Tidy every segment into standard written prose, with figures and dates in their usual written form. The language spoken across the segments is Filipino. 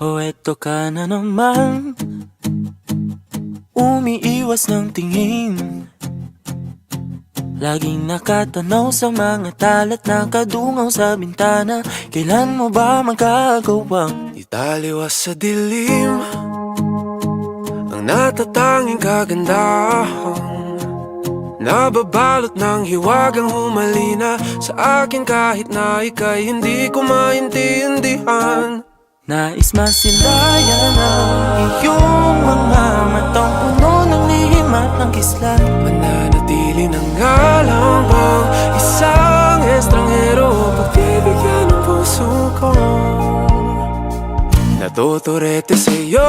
O eto ka na naman, umiiwas ng tingin, laging nakatanaw sa mga talat na kadungaw sa bintana. Kailan mo ba magagawang italiwas sa dilim ang natatanging kagandahan, nababalot ng hiwagang humalina sa akin kahit na ika'y hindi ko maintindihan. Nais masilayan ang iyong mga matang puno ng lihim at ng kislat. Mananatili ng ngalang bang isang estranghero, pagbibigyan ng puso ko. Natuturete sa'yo,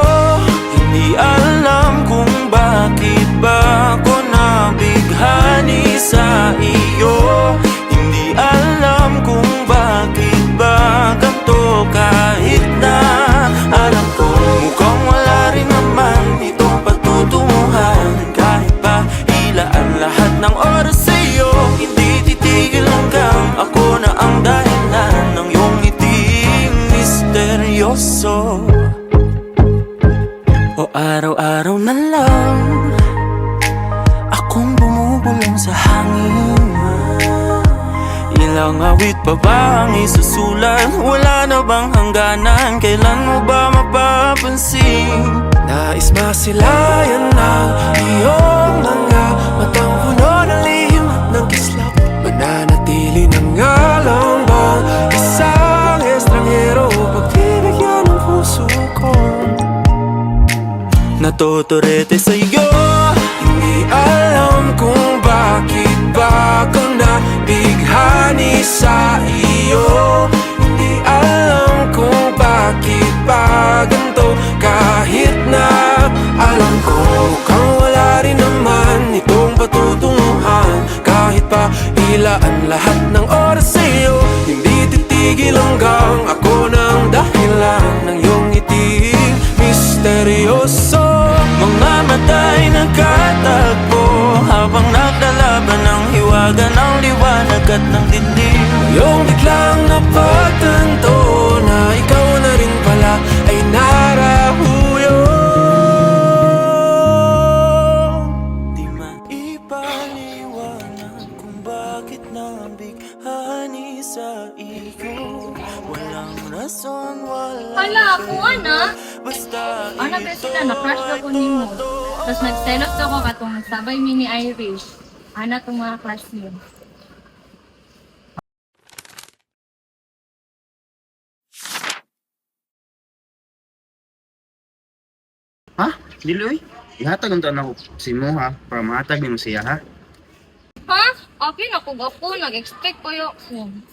hindi alam kung bakit ba ako nabighani sa iyo. Hindi alam kung bakit ba ganito, kahit na alam ko mukhang wala rin naman itong patutunguhan. Kahit pa ilaan lahat ng oras sa'yo, hindi titigil hanggang ako na ang dahilan ng iyong ngiting misteryoso. O araw-araw na lang akong bumubulong sa hangin. Ilang awit pa ba ang isusulat? Wala na bang hangganan? Kailan mo ba mapapansin? Nais masilayan ng iyong mga matang puno ng lihim at ng kislap. Mananatili ng ngalang bang isang estranghero, pagbibigyan ng puso ko. Natuturete sa'yo, hindi alam kung bakit ba ako nabighani sa iyo. Hindi alam kung bakit ba ganito, kahit na alam ko mukhang wala rin naman itong patutunguhan. Kahit pa ilaan lahat ng oras sa'yo, hindi titigil hanggang ako ng dahilan ng iyong ngiting misteryoso. Mga mata'y nagkatagpo habang naglalaban ng hiwaga ng liwanag at ng dilim. Yung biglang napagtanto na ikaw na rin pala ay narahuyo. Di maipaliwanag kung bakit nabighani sa iyo. Walang rason, walang Hala, ako ana. basta Ana best na na-crush ako nimo. Tapos nagselos ako katong nagsabay mi ni Irish. Ana tong mga crush niyo. Ha? Dili oy. Ihatag unta na ko si mo ha para mahatag nimo siya ha. Ha? Okay na kung ako. Nag-expect ko yun.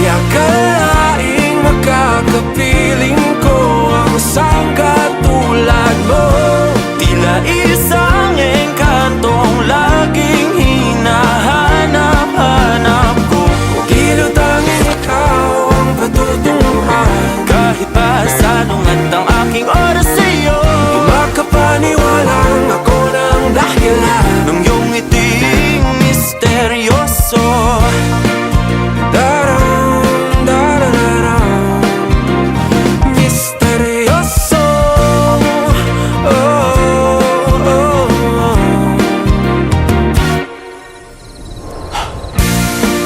di akalaing makakapiling ko ang isang katulad mo. Tila isang engkantong laging hinahanap-hanap ko. Kilot tanging ikaw ang patutunguhan. Kahit pa salungat ang aking oras sa'yo, di makapaniwalang ako ng dahilan ng iyong ngiting misteryoso. Misteryoso. Oh, oh, oh.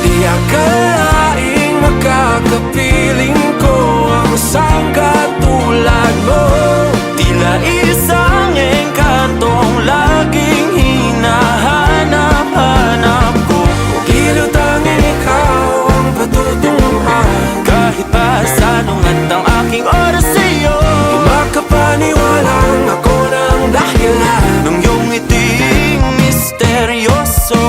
Di akalaing makakapiling ko ang isang katulad mo. Tila isang engkantong laging hinahanap-hanap ko. Kilot tanging ikaw ang patutunguhan. Kahit pa salungat ang aking oras sa'yo, di makapaniwalang ako ng dahilan ng iyong ngiting misteryoso.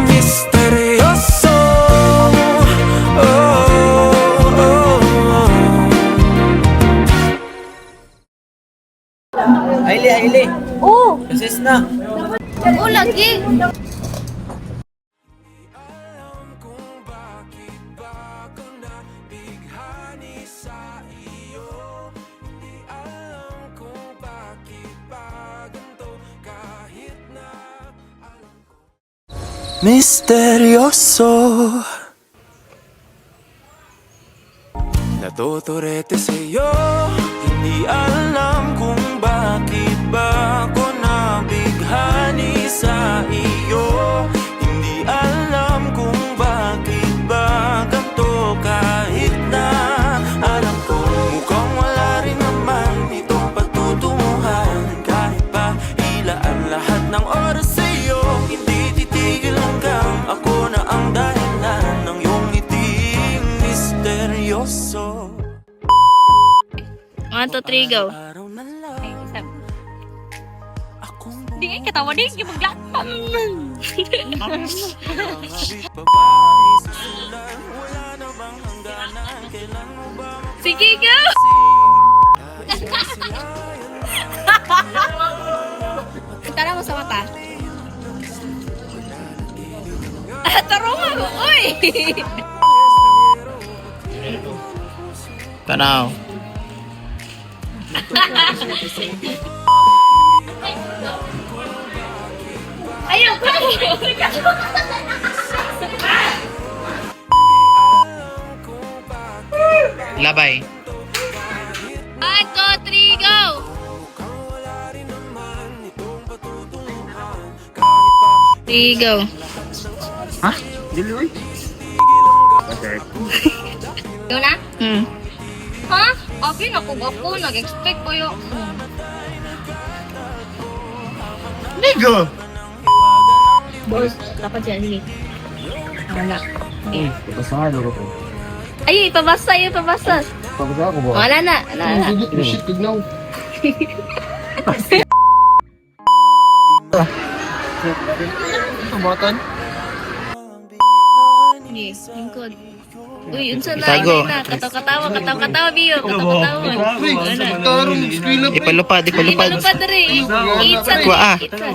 Misteryoso. Oh, oh, oh. Aili. Oh! Kasis na. Oo, lagi! Alam kung bakit ba ako nabighani sa iyo. Hindi alam kung bakit ba ganito, kahit na alam ko. misteryoso. Natuturete sa'yo, hindi alam kung bakit ba ako nabighani sa iyo. Hindi alam kung bakit ba ganito kahit na alam ko mukhang wala rin naman itong patutunguhan. Kahit pa hilaan lahat ng oras sa'yo, hindi titigil hanggang ako na ang dahilan ng iyong ngiting misteryoso. 1, 2, 3, go. Araw na Ay, lang isa. akong Di nga katawa din, yung maglakpan. bumabit pa bang isusulan? Wala na bang hangganan? Kailan mo ba Sige, go! Tara mo sa mata. Tarungan mo, uy! Tanaw. Ayaw ko! Labay. 1, 2, 3, go! Three, go. Ha? Dili oy. Okay. Go na? Ha? Okay, ako. Nag-expect ko yung... Ligo. Boss, dapat siya. Sige. Wala. Pasahan ako ko. Ay, ipabasa. Pagod ako ba? Wala na. Shit, tignaw. Tumatan? Sige, lingkod. Uy, unsa na? Itago. Katawa, Biyo. Katawa. Tarong skwila pa. Ipalupad. Lupa dere. Itsa. Kuha, ah. Itsa.